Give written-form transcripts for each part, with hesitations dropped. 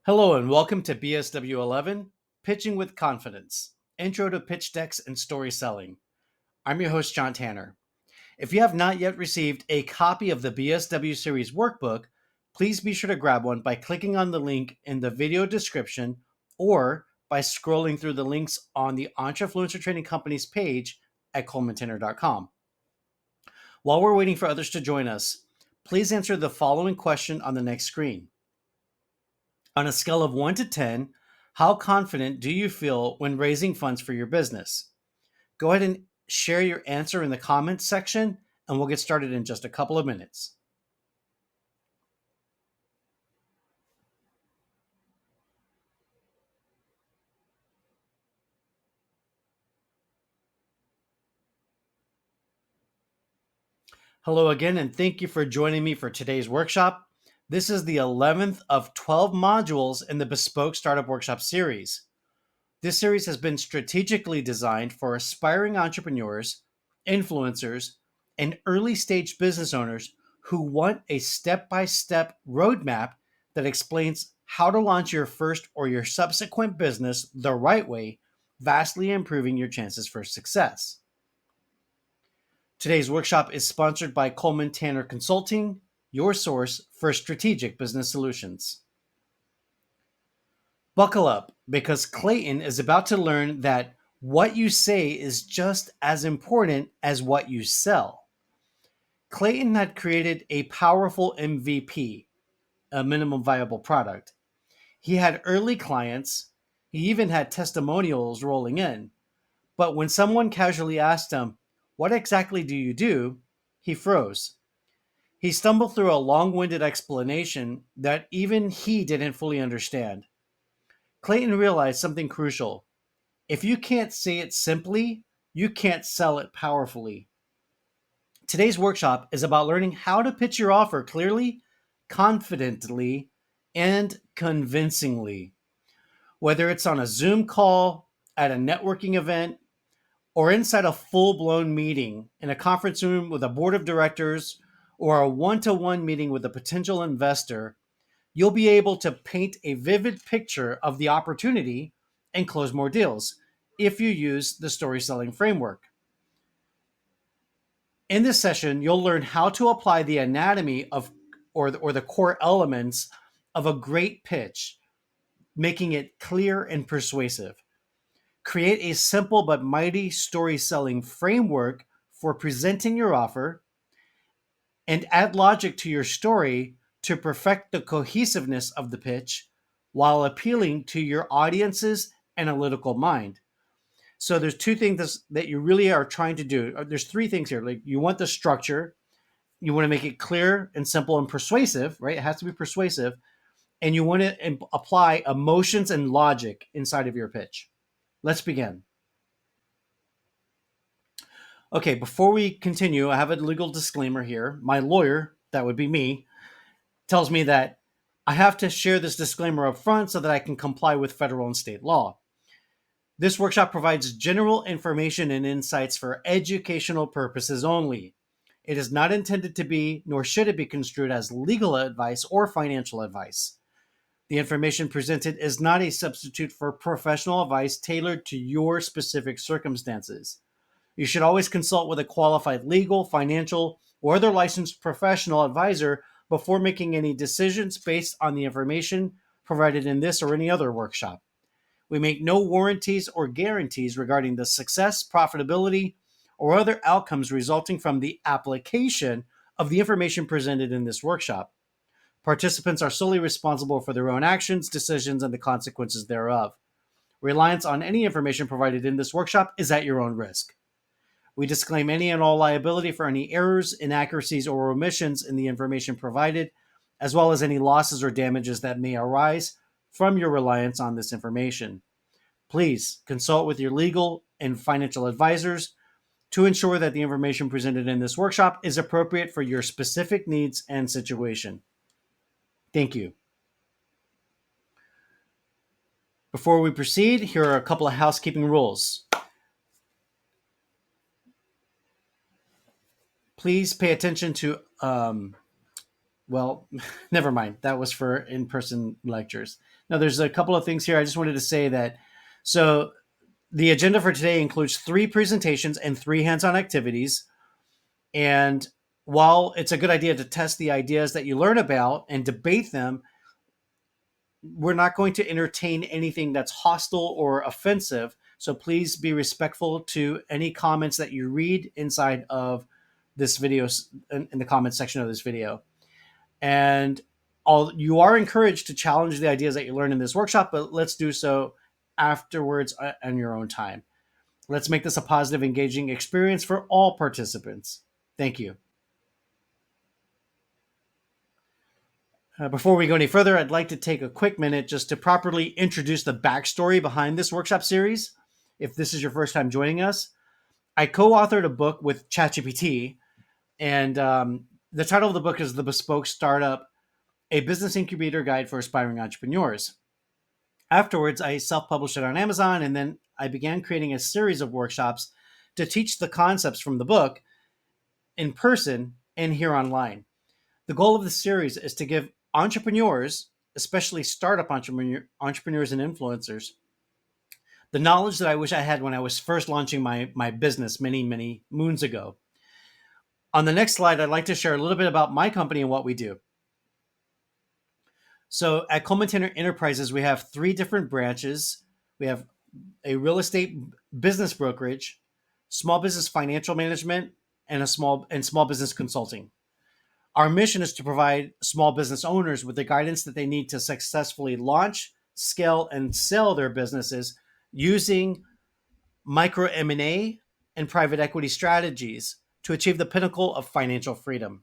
Hello and welcome to BSW 11, Pitching with Confidence, Intro to Pitch Decks and Story Selling. I'm your host, John Tanner. If you have not yet received a copy of the BSW series workbook, please be sure to grab one by clicking on the link in the video description or by scrolling through the links on the Entrefluential Training Company's page at colemantanner.com. While we're waiting for others to join us, please answer the following question on the next screen. On a scale of 1 to 10, how confident do you feel when raising funds for your business? Go ahead and share your answer in the comments section, and we'll get started in just a couple of minutes. Hello again, and thank you for joining me for today's workshop. This is the 11th of 12 modules in the Bespoke Startup Workshop series. This series has been strategically designed for aspiring entrepreneurs, influencers, and early stage business owners who want a step-by-step roadmap that explains how to launch your first or your subsequent business the right way, vastly improving your chances for success. Today's workshop is sponsored by Coleman Tanner Consulting, your source for strategic business solutions. Buckle up, because Clayton is about to learn that what you say is just as important as what you sell. Clayton had created a powerful MVP, a minimum viable product. He had early clients. He even had testimonials rolling in. But when someone casually asked him, "What exactly do you do?" he froze. He stumbled through a long-winded explanation that even he didn't fully understand. Clayton realized something crucial. If you can't say it simply, you can't sell it powerfully. Today's workshop is about learning how to pitch your offer clearly, confidently, and convincingly. Whether it's on a Zoom call, at a networking event, or inside a full-blown meeting in a conference room with a board of directors or a one-to-one meeting with a potential investor, you'll be able to paint a vivid picture of the opportunity and close more deals if you use the story selling framework. In this session, you'll learn how to apply the anatomy of or the core elements of a great pitch, making it clear and persuasive. Create a simple but mighty story selling framework for presenting your offer, and add logic to your story to perfect the cohesiveness of the pitch while appealing to your audience's analytical mind. So there's two things that you really are trying to do. There's three things here. Like, you want the structure, you want to make it clear and simple and persuasive, right? It has to be persuasive. And you want to apply emotions and logic inside of your pitch. Let's begin. Okay, before we continue, I have a legal disclaimer here. My lawyer, that would be me, tells me that I have to share this disclaimer up front so that I can comply with federal and state law. This workshop provides general information and insights for educational purposes only. It is not intended to be, nor should it be construed as legal advice or financial advice. The information presented is not a substitute for professional advice tailored to your specific circumstances. You should always consult with a qualified legal, financial, or other licensed professional advisor before making any decisions based on the information provided in this or any other workshop. We make no warranties or guarantees regarding the success, profitability, or other outcomes resulting from the application of the information presented in this workshop. Participants are solely responsible for their own actions, decisions, and the consequences thereof. Reliance on any information provided in this workshop is at your own risk. We disclaim any and all liability for any errors, inaccuracies, or omissions in the information provided, as well as any losses or damages that may arise from your reliance on this information. Please consult with your legal and financial advisors to ensure that the information presented in this workshop is appropriate for your specific needs and situation. Thank you. Before we proceed, here are a couple of housekeeping rules. Please pay attention to Well, never mind. That was for in person lectures. Now, there's a couple of things here. I just wanted to say that. So, the agenda for today includes three presentations and three hands on activities. And while it's a good idea to test the ideas that you learn about and debate them, we're not going to entertain anything that's hostile or offensive. So please be respectful to any comments that you read inside of this video, in the comment section of this video. And you are encouraged to challenge the ideas that you learn in this workshop, but let's do so afterwards on your own time. Let's make this a positive, engaging experience for all participants. Thank you. Before we go any further, I'd like to take a quick minute just to properly introduce the backstory behind this workshop series. If this is your first time joining us, I co authored a book with ChatGPT, and the title of the book is The Bespoke Startup, a business incubator guide for aspiring entrepreneurs. Afterwards, I self published it on Amazon, and then I began creating a series of workshops to teach the concepts from the book in person and here online. The goal of the series is to give entrepreneurs, especially startup entrepreneurs and influencers, the knowledge that I wish I had when I was first launching my business many moons ago. On the next slide, I'd like to share a little bit about my company and what we do. So at Coleman Tanner Enterprises, we have three different branches. We have a real estate business brokerage, small business financial management, and small business consulting. Our mission is to provide small business owners with the guidance that they need to successfully launch, scale, and sell their businesses using micro M&A and private equity strategies to achieve the pinnacle of financial freedom.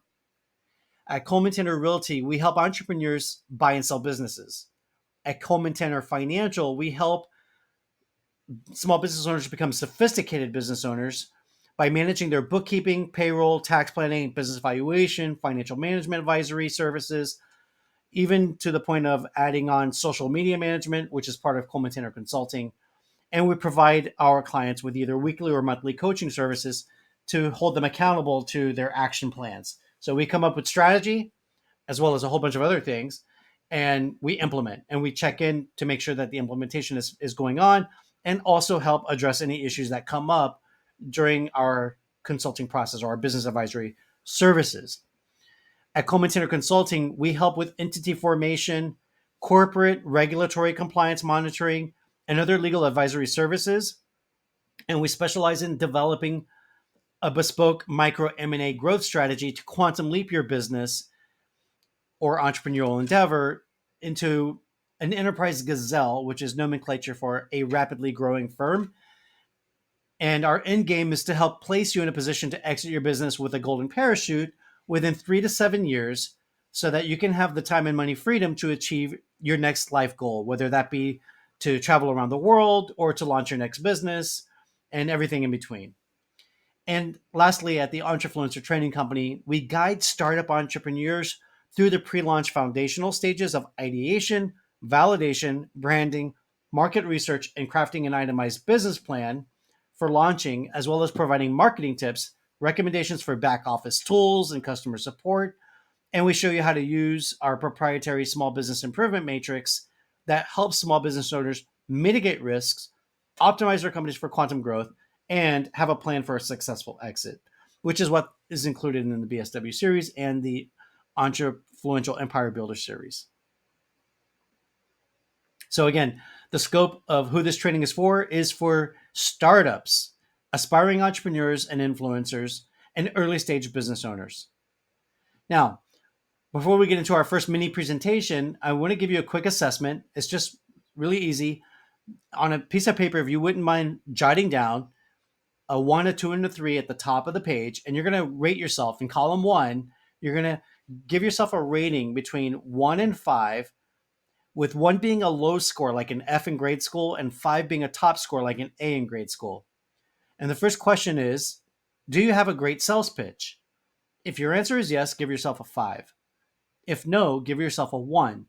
At Coleman Tanner Realty, we help entrepreneurs buy and sell businesses. At Coleman Tanner Financial, we help small business owners become sophisticated business owners by managing their bookkeeping, payroll, tax planning, business valuation, financial management advisory services, even to the point of adding on social media management, which is part of Coleman Tanner Consulting. And we provide our clients with either weekly or monthly coaching services to hold them accountable to their action plans. So we come up with strategy as well as a whole bunch of other things, and we implement and we check in to make sure that the implementation is going on, and also help address any issues that come up during our consulting process or our business advisory services. At Coleman Tanner Consulting, we help with entity formation, corporate regulatory compliance monitoring, and other legal advisory services. And we specialize in developing a bespoke micro M&A growth strategy to quantum leap your business or entrepreneurial endeavor into an enterprise gazelle, which is nomenclature for a rapidly growing firm. And our end game is to help place you in a position to exit your business with a golden parachute within 3 to 7 years so that you can have the time and money freedom to achieve your next life goal, whether that be to travel around the world or to launch your next business and everything in between. And lastly, at the Entrefluential Training Company, we guide startup entrepreneurs through the pre-launch foundational stages of ideation, validation, branding, market research, and crafting an itemized business plan for launching, as well as providing marketing tips, recommendations for back office tools and customer support. And we show you how to use our proprietary small business improvement matrix that helps small business owners mitigate risks, optimize their companies for quantum growth, and have a plan for a successful exit, which is what is included in the BSW series and the Entrefluential Empire Builder series. So again, the scope of who this training is for startups, aspiring entrepreneurs and influencers, and early stage business owners. Now, before we get into our first mini presentation, I want to give you a quick assessment. It's just really easy. On a piece of paper, if you wouldn't mind jotting down a 1, a 2, and a 3 at the top of the page, and you're going to rate yourself in column 1. You're going to give yourself a rating between 1 and 5, with 1 being a low score like an F in grade school and 5 being a top score like an A in grade school. And the first question is, do you have a great sales pitch? If your answer is yes, give yourself a 5. If no, give yourself a 1.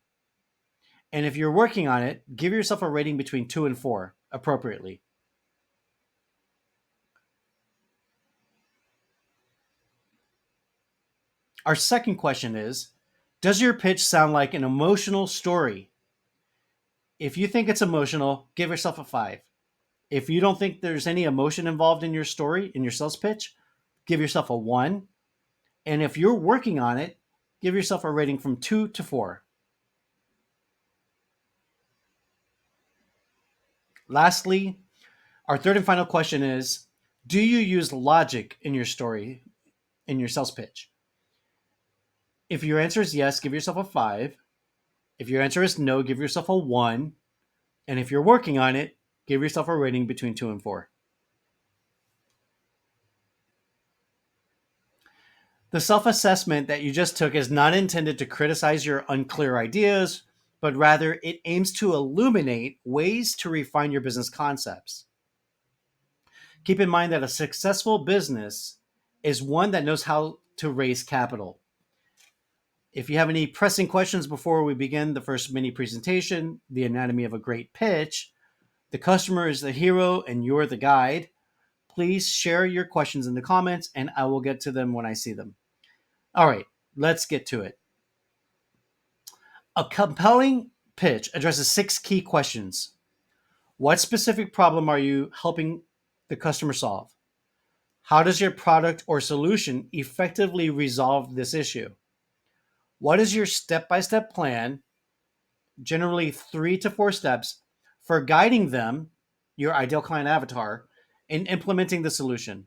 And if you're working on it, give yourself a rating between 2 and 4 appropriately. Our second question is, Does your pitch sound like an emotional story? If you think it's emotional, give yourself a 5. If you don't think there's any emotion involved in your story, in your sales pitch, give yourself a 1. And if you're working on it, give yourself a rating from 2 to 4. Lastly, our third and final question is, do you use logic in your story, in your sales pitch? If your answer is yes, give yourself a 5. If your answer is no, give yourself a 1. And if you're working on it, give yourself a rating between 2 and 4. The self-assessment that you just took is not intended to criticize your unclear ideas, but rather it aims to illuminate ways to refine your business concepts. Keep in mind that a successful business is one that knows how to raise capital. If you have any pressing questions before we begin the first mini presentation, the anatomy of a great pitch, the customer is the hero and you're the guide, please share your questions in the comments and I will get to them when I see them. All right, let's get to it. A compelling pitch addresses 6 key questions. What specific problem are you helping the customer solve? How does your product or solution effectively resolve this issue? What is your step-by-step plan, generally 3 to 4 steps, for guiding them, your ideal client avatar, in implementing the solution?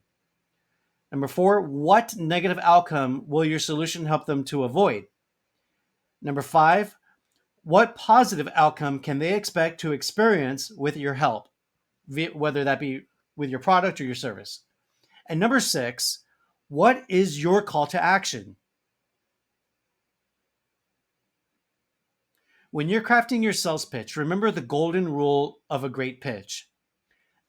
Number 4, what negative outcome will your solution help them to avoid? Number 5, what positive outcome can they expect to experience with your help, whether that be with your product or your service? And number 6, what is your call to action? When you're crafting your sales pitch, remember the golden rule of a great pitch.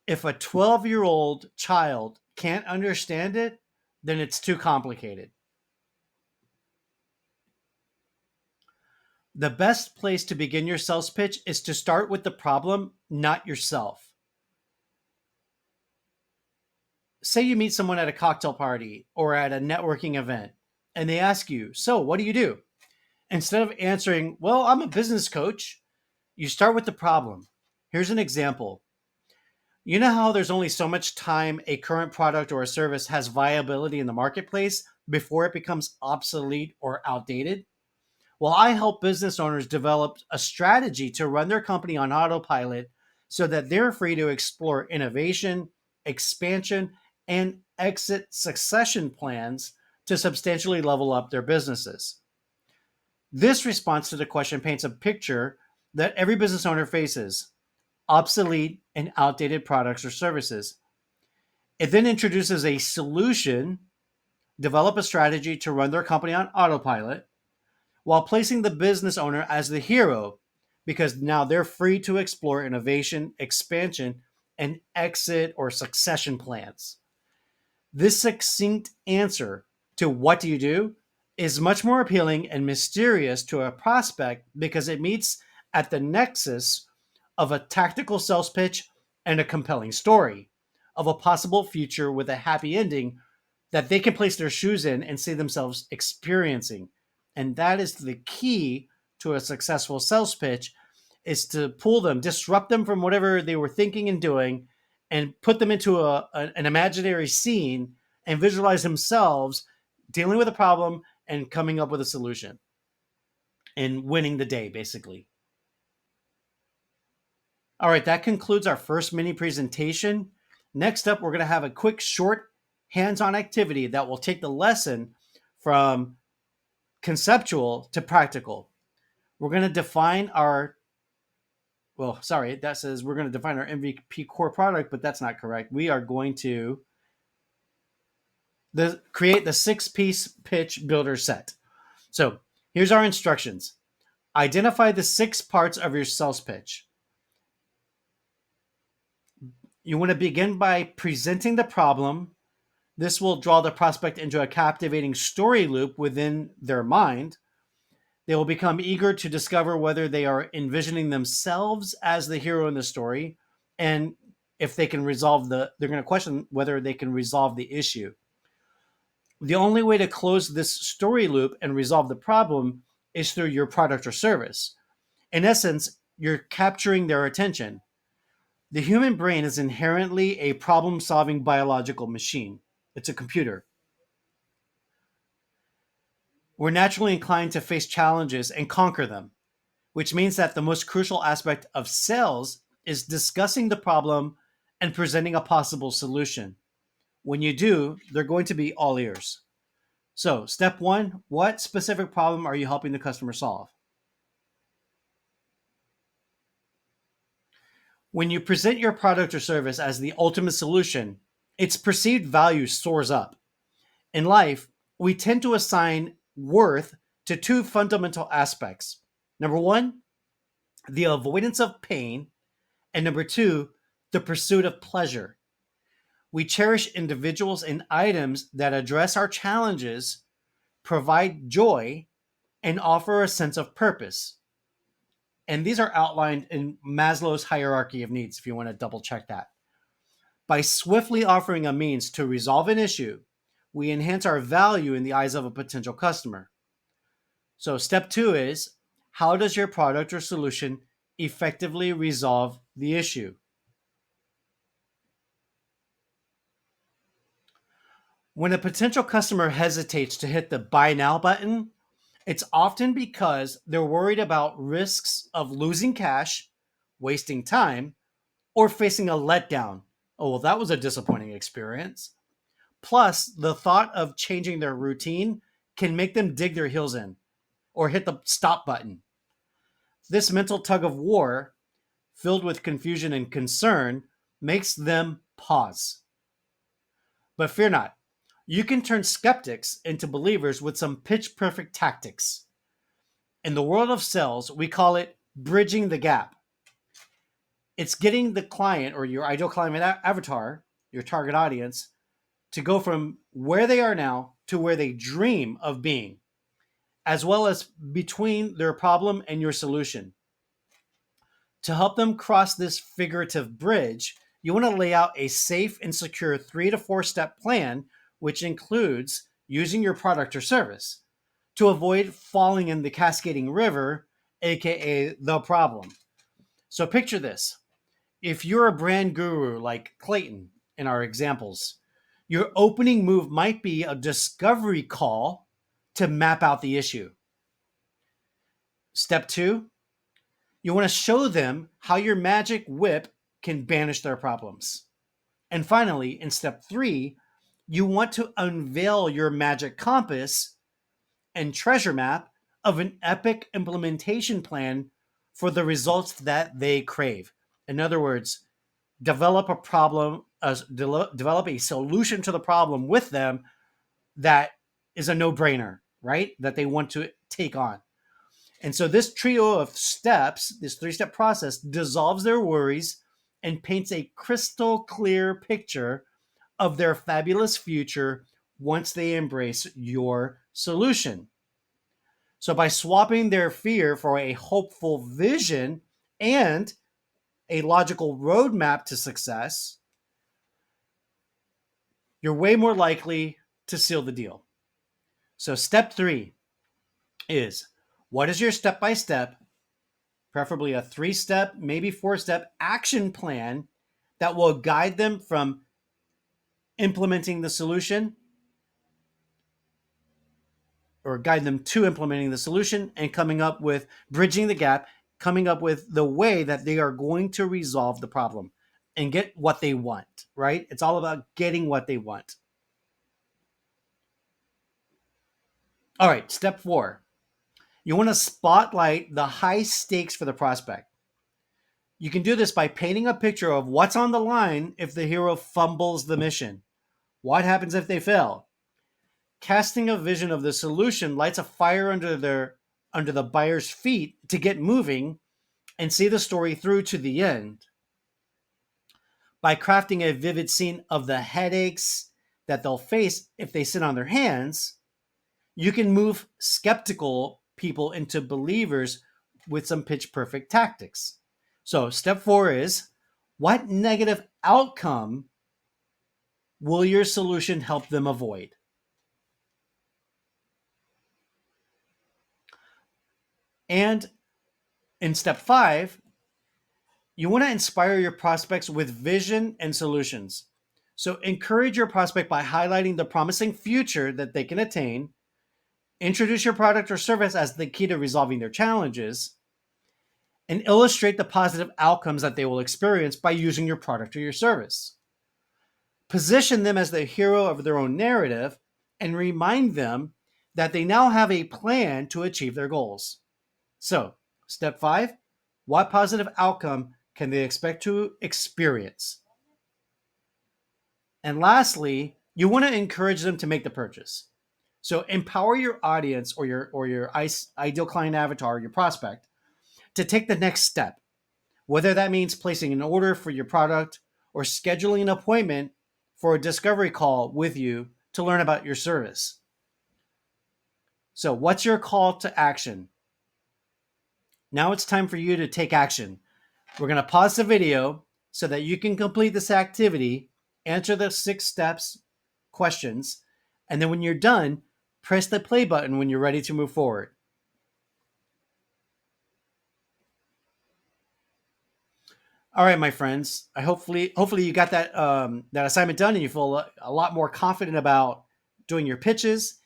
If a 12-year-old child can't understand it, then it's too complicated. The best place to begin your sales pitch is to start with the problem, not yourself. Say you meet someone at a cocktail party or at a networking event, and they ask you, so what do you do? Instead of answering, well, I'm a business coach, you start with the problem. Here's an example. You know how there's only so much time a current product or a service has viability in the marketplace before it becomes obsolete or outdated? Well, I help business owners develop a strategy to run their company on autopilot so that they're free to explore innovation, expansion, and exit succession plans to substantially level up their businesses. This response to the question paints a picture that every business owner faces: obsolete and outdated products or services. It then introduces a solution, develop a strategy to run their company on autopilot, while placing the business owner as the hero, because now they're free to explore innovation, expansion, and exit or succession plans. This succinct answer to what do you do is much more appealing and mysterious to a prospect because it meets at the nexus of a tactical sales pitch and a compelling story of a possible future with a happy ending that they can place their shoes in and see themselves experiencing. And that is the key to a successful sales pitch, is to pull them, disrupt them from whatever they were thinking and doing, and put them into an imaginary scene and visualize themselves dealing with a problem and coming up with a solution and winning the day, basically. All right, that concludes our first mini presentation. Next up, we're going to have a quick, short, hands-on activity that will take the lesson from conceptual to practical. We're going to define our, that says we're going to define our MVP core product, but that's not correct. We are going to create the 6-piece pitch builder set. So here's our instructions. Identify the 6 parts of your sales pitch. You want to begin by presenting the problem. This will draw the prospect into a captivating story loop within their mind. They will become eager to discover whether they are envisioning themselves as the hero in the story, and if they can they're going to question whether they can resolve the issue. The only way to close this story loop and resolve the problem is through your product or service. In essence, you're capturing their attention. The human brain is inherently a problem solving biological machine, it's a computer. We're naturally inclined to face challenges and conquer them, which means that the most crucial aspect of sales is discussing the problem and presenting a possible solution. When you do, they're going to be all ears. So, step one, what specific problem are you helping the customer solve? When you present your product or service as the ultimate solution, its perceived value soars up. In life, we tend to assign worth to two fundamental aspects. Number one, the avoidance of pain, and number two, the pursuit of pleasure. We cherish individuals and items that address our challenges, provide joy, and offer a sense of purpose. And these are outlined in Maslow's hierarchy of needs, if you want to double check that. By swiftly offering a means to resolve an issue, we enhance our value in the eyes of a potential customer. So, step two is, how does your product or solution effectively resolve the issue? When a potential customer hesitates to hit the buy now button, it's often because they're worried about risks of losing cash, wasting time, or facing a letdown. Oh, well, that was a disappointing experience. Plus, the thought of changing their routine can make them dig their heels in or hit the stop button. This mental tug of war, filled with confusion and concern, makes them pause. But fear not, you can turn skeptics into believers with some pitch perfect tactics. In the world of sales, we call it bridging the gap. It's getting the client or your ideal client avatar, your target audience, to go from where they are now to where they dream of being, as well as between their problem and your solution. To help them cross this figurative bridge, you want to lay out a safe and secure 3 to 4 step plan, which includes using your product or service to avoid falling in the cascading river, aka the problem. So picture this. If you're a brand guru like Clayton in our examples, your opening move might be a discovery call to map out the issue. Step two, you want to show them how your magic whip can banish their problems. And finally, in step three, you want to unveil your magic compass and treasure map of an epic implementation plan for the results that they crave. In other words, develop a problem, develop a solution to the problem with them that is a no-brainer, right? That they want to take on. And so this trio of steps, this 3 step process, dissolves their worries and paints a crystal clear picture of their fabulous future once they embrace your solution. So by swapping their fear for a hopeful vision and a logical roadmap to success, you're way more likely to seal the deal. So step three is, what is your step-by-step, preferably a 3 step, maybe 4 step action plan that will guide them from implementing the solution or guide them to implementing the solution and coming up with bridging the gap, coming up with the way that they are going to resolve the problem and get what they want, right? It's all about getting what they want. All right, step four. You want to spotlight the high stakes for the prospect. You can do this by painting a picture of what's on the line if the hero fumbles the mission. What happens if they fail? Casting a vision of the solution lights a fire under the buyer's feet to get moving and see the story through to the end. By crafting a vivid scene of the headaches that they'll face if they sit on their hands, you can move skeptical people into believers with some pitch perfect tactics. So, step four is, what negative outcome will your solution help them avoid? And in step 5, you want to inspire your prospects with vision and solutions. So encourage your prospect by highlighting the promising future that they can attain, introduce your product or service as the key to resolving their challenges, and illustrate the positive outcomes that they will experience by using your product or your service. Position them as the hero of their own narrative and remind them that they now have a plan to achieve their goals. So, step 5, what positive outcome can they expect to experience? And lastly, you want to encourage them to make the purchase. So, empower your audience or your ideal client avatar, your prospect, to take the next step, whether that means placing an order for your product or scheduling an appointment for a discovery call with you to learn about your service. So, what's your call to action? Now it's time for you to take action. We're going to pause the video so that you can complete this activity, answer the 6 steps questions, and then when you're done, press the play button when you're ready to move forward. All right, my friends. Hopefully you got that assignment done and you feel a lot more confident about doing your pitches.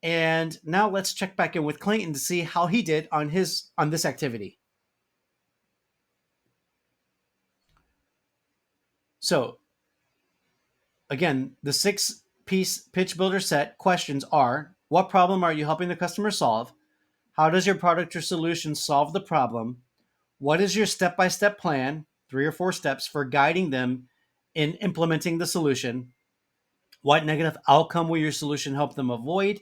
And now let's check back in with Clayton to see how he did on this activity. So, again, the 6-piece pitch builder set questions are: what problem are you helping the customer solve? How does your product or solution solve the problem? What is your step-by-step plan, 3 or 4 steps for guiding them in implementing the solution? What negative outcome will your solution help them avoid?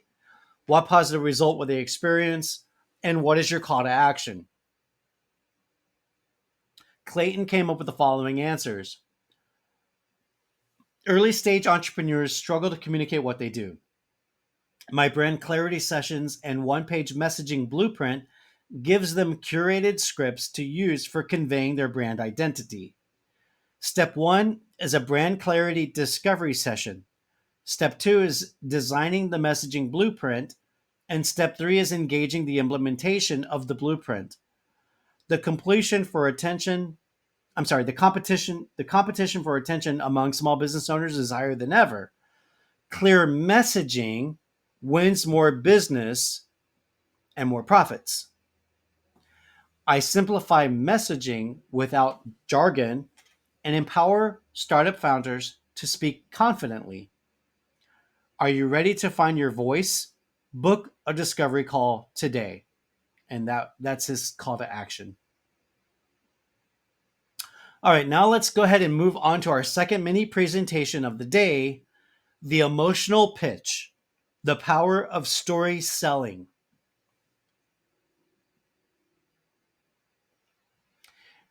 What positive result will they experience? And what is your call to action? Clayton came up with the following answers. Early stage entrepreneurs struggle to communicate what they do. My brand clarity sessions and one-page messaging blueprint gives them curated scripts to use for conveying their brand identity. Step 1 is a brand clarity discovery session. Step 2 is designing the messaging blueprint. And step 3 is engaging the implementation of the blueprint. The completion for attention, the competition for attention among small business owners is higher than ever. Clear messaging wins more business and more profits. I simplify messaging without jargon and empower startup founders to speak confidently. Are you ready to find your voice? Book a discovery call today. And that's his call to action. All right, now let's go ahead and move on to our second mini presentation of the day, the emotional pitch, the power of story selling.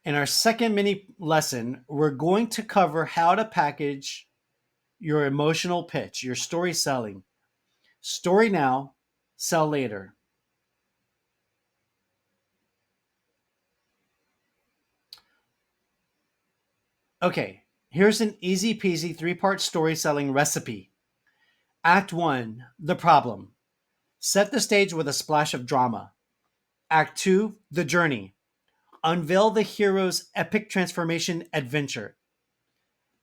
In our second mini lesson, we're going to cover how to package your emotional pitch, your story selling. Story now, sell later. Okay, here's an easy peasy 3-part story selling recipe. Act 1, the problem. Set the stage with a splash of drama. Act 2, the journey. Unveil the hero's epic transformation adventure.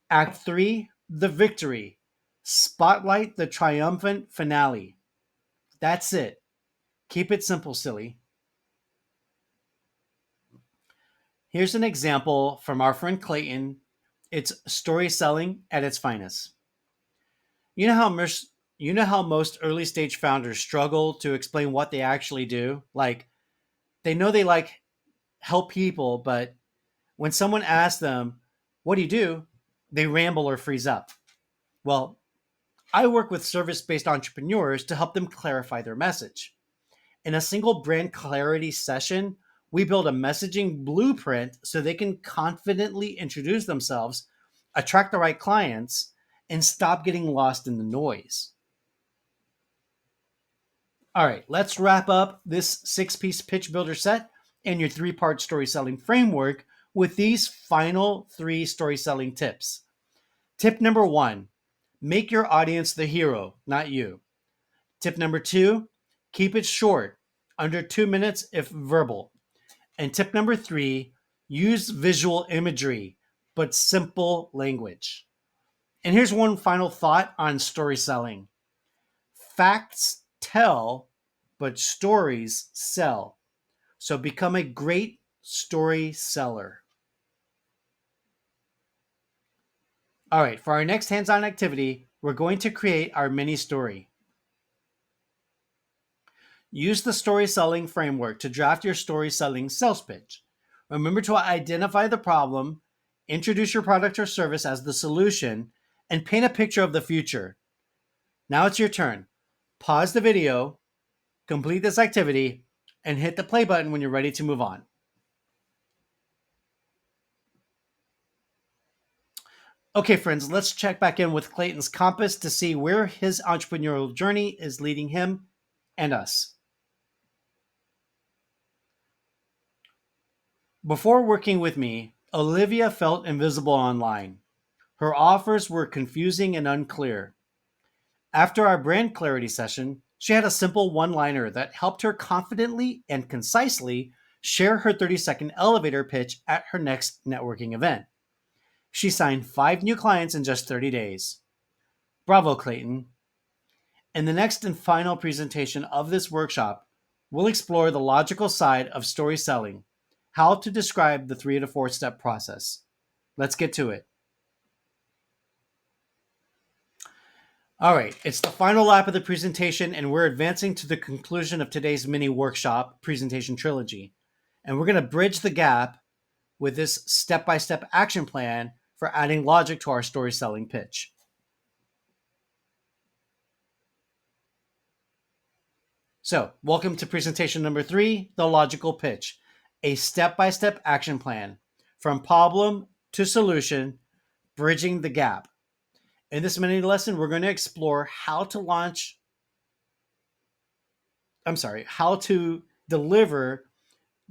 Act 3, the victory. Spotlight the triumphant finale. That's it. Keep it simple, silly. Here's an example from our friend Clayton. It's story selling at its finest. You know how most early stage founders struggle to explain what they actually do? Like, they know they help people, but when someone asks them, "What do you do?" they ramble or freeze up. Well, I work with service-based entrepreneurs to help them clarify their message. In a single brand clarity session, we build a messaging blueprint so they can confidently introduce themselves, attract the right clients, and stop getting lost in the noise. All right, let's wrap up this 6-piece pitch builder set and your 3-part story selling framework with these final 3 story selling tips. Tip number 1, make your audience the hero, not you. Tip number 2, keep it short. under 2 minutes if verbal. And tip number 3, use visual imagery, but simple language. And here's one final thought on story selling. Facts tell, but stories sell. So become a great story seller. All right, for our next hands-on activity, we're going to create our mini story. Use the story selling framework to draft your story selling sales pitch. Remember to identify the problem, introduce your product or service as the solution, and paint a picture of the future. Now it's your turn. Pause the video, complete this activity, and hit the play button when you're ready to move on. Okay, friends, let's check back in with Clayton's compass to see where his entrepreneurial journey is leading him and us. Before working with me, Olivia felt invisible online. Her offers were confusing and unclear. After our brand clarity session, she had a simple one-liner that helped her confidently and concisely share her 30-second elevator pitch at her next networking event. She signed 5 new clients in just 30 days. Bravo, Clayton. In the next and final presentation of this workshop, we'll explore the logical side of story selling, how to describe the 3 to 4 step process. Let's get to it. All right, it's the final lap of the presentation, and we're advancing to the conclusion of today's mini workshop presentation trilogy. And we're going to bridge the gap with this step-by-step action plan for adding logic to our story selling pitch. So, welcome to presentation number 3, the logical pitch, a step-by-step action plan from problem to solution, bridging the gap. In this mini lesson, we're going to explore how to deliver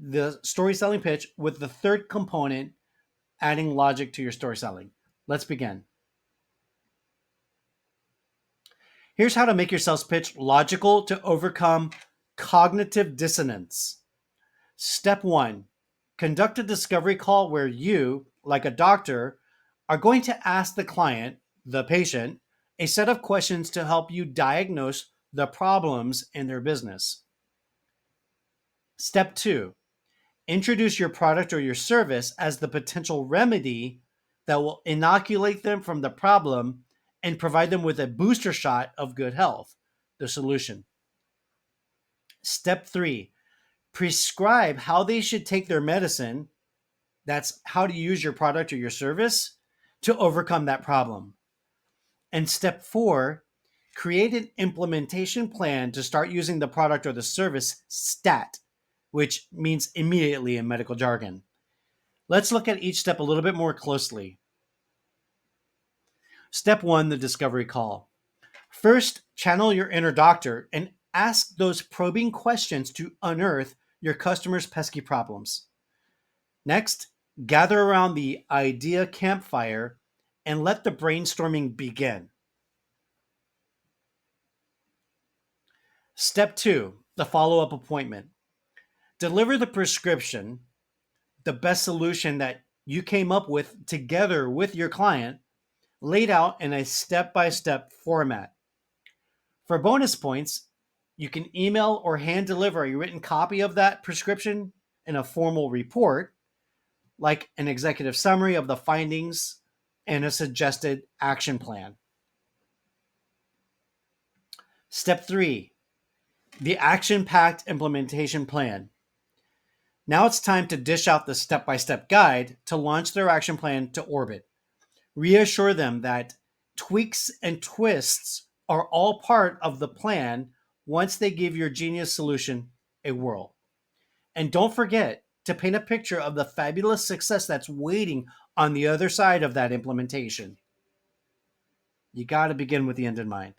the story selling pitch with the third component, adding logic to your story selling. Let's begin. Here's how to make your sales pitch logical to overcome cognitive dissonance. Step 1, conduct a discovery call where you, like a doctor, are going to ask the client, the patient, a set of questions to help you diagnose the problems in their business. Step 2, introduce your product or your service as the potential remedy that will inoculate them from the problem and provide them with a booster shot of good health, the solution. Step 3, prescribe how they should take their medicine. That's how to use your product or your service to overcome that problem. And step 4, create an implementation plan to start using the product or the service stat, which means immediately in medical jargon. Let's look at each step a little bit more closely. Step 1, the discovery call. First, channel your inner doctor and ask those probing questions to unearth your customer's pesky problems. Next, gather around the idea campfire and let the brainstorming begin. Step 2, the follow-up appointment. Deliver the prescription, the best solution that you came up with together with your client, laid out in a step-by-step format. For bonus points, you can email or hand deliver a written copy of that prescription in a formal report, like an executive summary of the findings and a suggested action plan. Step 3, the action-packed implementation plan. Now it's time to dish out the step-by-step guide to launch their action plan to orbit. Reassure them that tweaks and twists are all part of the plan once they give your genius solution a whirl. And don't forget to paint a picture of the fabulous success that's waiting on the other side of that implementation. You got to begin with the end in mind.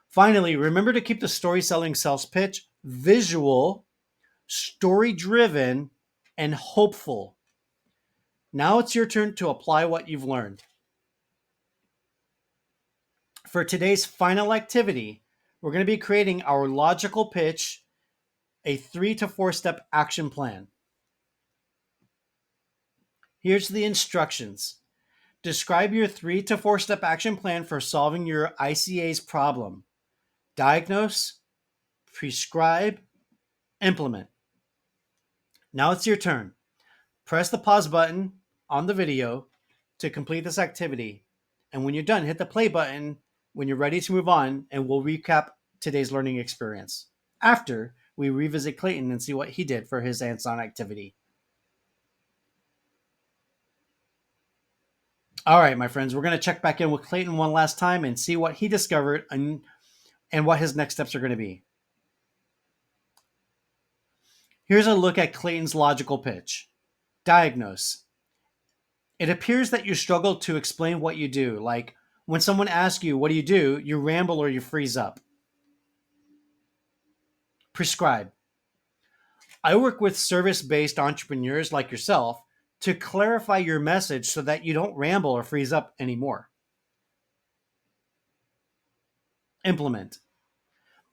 Finally, remember to keep the story selling sales pitch visual, story-driven, and hopeful. Now it's your turn to apply what you've learned. For today's final activity, we're going to be creating our logical pitch a 3 to 4 step action plan. Here's the instructions. Describe your 3 to 4 step action plan for solving your ICA's problem. Diagnose, prescribe, implement. Now it's your turn. Press the pause button on the video to complete this activity. And when you're done, hit the play button when you're ready to move on, and we'll recap today's learning experience after we revisit Clayton and see what he did for his hands-on activity. All right, my friends, we're going to check back in with Clayton one last time and see what he discovered and what his next steps are going to be. Here's a look at Clayton's logical pitch. Diagnose. It appears that you struggle to explain what you do. Like when someone asks you, what do? You ramble or you freeze up. Prescribe. I work with service-based entrepreneurs like yourself to clarify your message so that you don't ramble or freeze up anymore. Implement.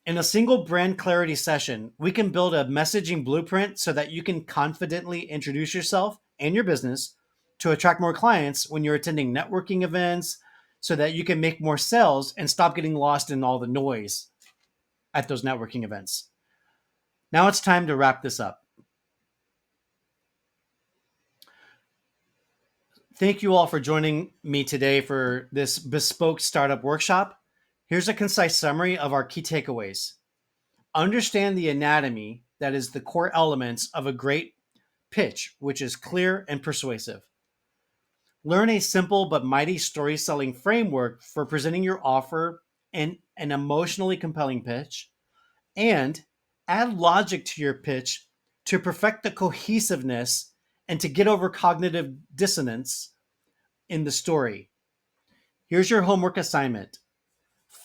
In a single brand clarity session, we can build a messaging blueprint so that you can confidently introduce yourself and your business to attract more clients when you're attending networking events so that you can make more sales and stop getting lost in all the noise at those networking events. Now it's time to wrap this up. Thank you all for joining me today for this bespoke startup workshop. Here's a concise summary of our key takeaways. Understand the anatomy, that is the core elements of a great pitch, which is clear and persuasive. Learn a simple but mighty story selling framework for presenting your offer in an emotionally compelling pitch, and add logic to your pitch to perfect the cohesiveness and to get over cognitive dissonance in the story. Here's your homework assignment.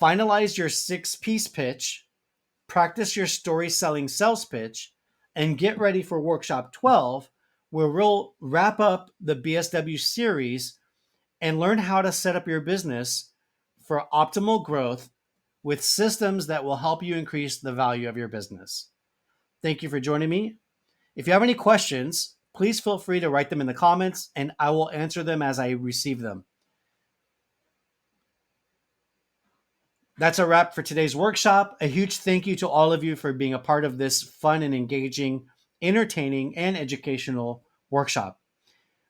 Finalize your 6-piece pitch, practice your story selling sales pitch, and get ready for workshop 12, where we'll wrap up the BSW series and learn how to set up your business for optimal growth with systems that will help you increase the value of your business. Thank you for joining me. If you have any questions, please feel free to write them in the comments and I will answer them as I receive them. That's a wrap for today's workshop. A huge thank you to all of you for being a part of this fun and engaging, entertaining, and educational workshop.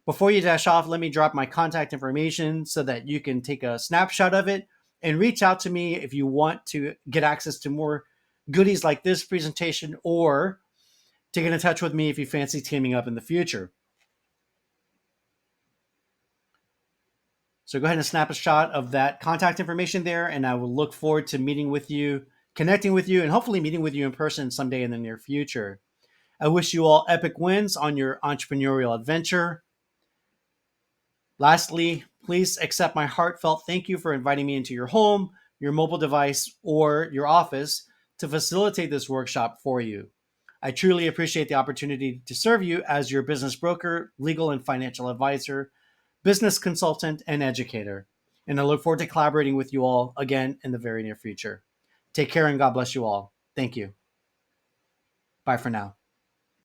Before you dash off, let me drop my contact information so that you can take a snapshot of it and reach out to me if you want to get access to more goodies like this presentation or to get in touch with me if you fancy teaming up in the future. So go ahead and snap a shot of that contact information there, and I will look forward to meeting with you, connecting with you, and hopefully meeting with you in person someday in the near future. I wish you all epic wins on your entrepreneurial adventure. Lastly, please accept my heartfelt thank you for inviting me into your home, your mobile device, or your office to facilitate this workshop for you. I truly appreciate the opportunity to serve you as your business broker, legal and financial advisor, business consultant, and educator. And I look forward to collaborating with you all again in the very near future. Take care and God bless you all. Thank you. Bye for now.